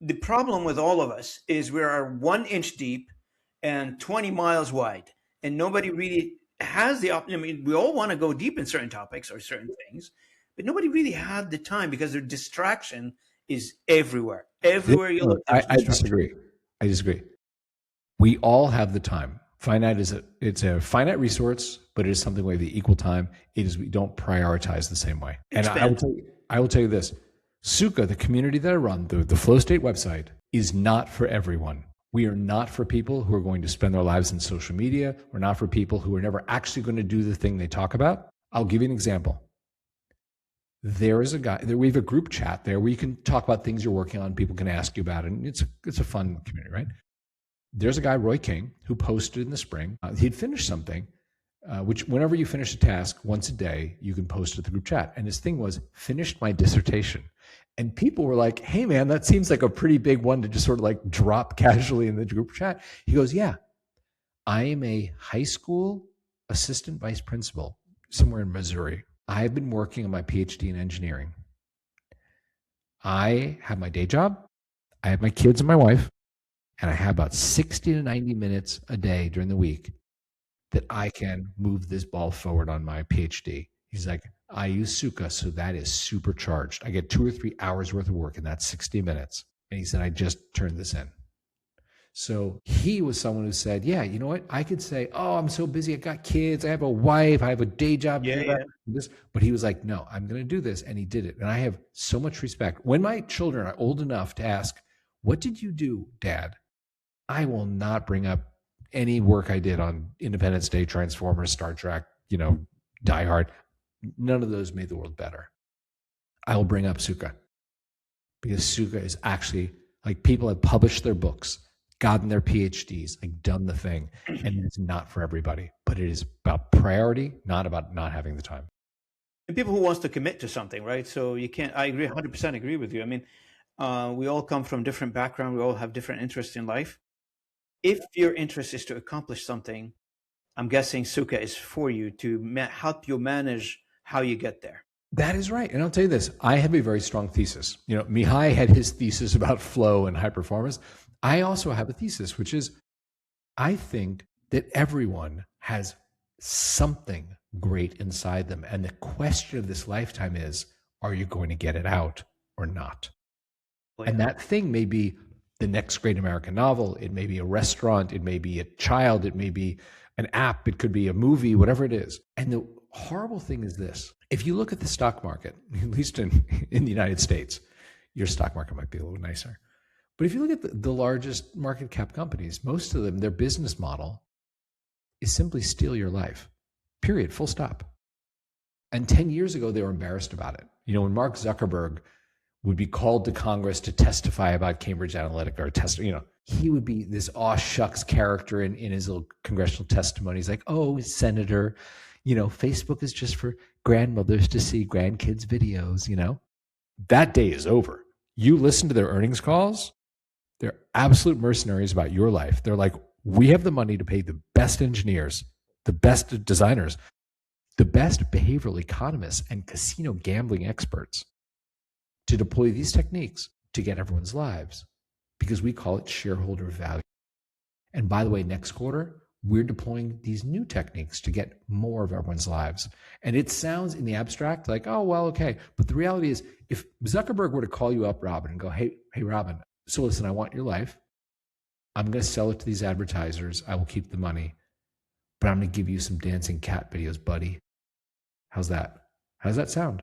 the problem with all of us is we are 1 inch deep and 20 miles wide, and nobody really has I mean, we all want to go deep in certain topics or certain things, but nobody really had the time because their distraction is everywhere. Everywhere you look, there's I distraction. disagree. I disagree. We all have the time. Finite is it's a finite resource, but it is something we have the equal time. It is we don't prioritize the same way. And Expand. I will tell you this. Suka, the community that I run, the Flow State website, is not for everyone. We are not for people who are going to spend their lives in social media. We're not for people who are never actually going to do the thing they talk about. I'll give you an example. There is a guy there. We have a group chat there where you can talk about things you're working on. People can ask you about it. And it's a fun community, right? There's a guy, Roy King, who posted in the spring. He'd finished something, which whenever you finish a task once a day, you can post it to the group chat. And his thing was, finished my dissertation. And people were like, hey, man, that seems like a pretty big one to just sort of like drop casually in the group chat. He goes, yeah, I am a high school assistant vice principal somewhere in Missouri. I have been working on my PhD in engineering. I have my day job. I have my kids and my wife. And I have about 60 to 90 minutes a day during the week that I can move this ball forward on my PhD. He's like, I use Suka, so that is supercharged. I get 2 or 3 hours worth of work in that 60 minutes. And he said, I just turned this in. So he was someone who said, yeah, you know what? I could say, oh, I'm so busy. I got kids. I have a wife. I have a day job. Yeah, yeah. This. But he was like, no, I'm going to do this. And he did it. And I have so much respect. When my children are old enough to ask, what did you do, Dad? I will not bring up any work I did on Independence Day, Transformers, Star Trek, Die Hard. None of those made the world better. I will bring up Suka because Suka is actually like people have published their books, gotten their PhDs, like done the thing. And it's not for everybody, but it is about priority, not about not having the time. And people who wants to commit to something, right? So you can't. I agree, 100% agree with you. I mean, we all come from different backgrounds. We all have different interests in life. If your interest is to accomplish something, I'm guessing Suka is for you to help you manage how you get there. That is right. And I'll tell you this, I have a very strong thesis. Mihai had his thesis about flow and high performance. I also have a thesis, which is I think that everyone has something great inside them. And the question of this lifetime is, are you going to get it out or not? Oh, yeah. And that thing may be the next great American novel. It may be a restaurant. It may be a child. It may be an app. It could be a movie, whatever it is. And the horrible thing is this. If you look at the stock market, at least in the United States, your stock market might be a little nicer. But if you look at the largest market cap companies, most of them, their business model is simply steal your life, period, full stop. And 10 years ago, they were embarrassed about it. When Mark Zuckerberg would be called to Congress to testify about Cambridge Analytica or he would be this aw shucks character in his little congressional testimony. He's like, oh, Senator, Facebook is just for grandmothers to see grandkids' videos, That day is over. You listen to their earnings calls, they're absolute mercenaries about your life. They're like, we have the money to pay the best engineers, the best designers, the best behavioral economists and casino gambling experts to deploy these techniques to get everyone's lives because we call it shareholder value. And by the way, next quarter, we're deploying these new techniques to get more of everyone's lives. And it sounds in the abstract like, oh, well, okay. But the reality is, if Zuckerberg were to call you up, Robin, and go, hey, Robin, so listen, I want your life. I'm going to sell it to these advertisers. I will keep the money, but I'm going to give you some dancing cat videos, buddy. How's that? How does that sound?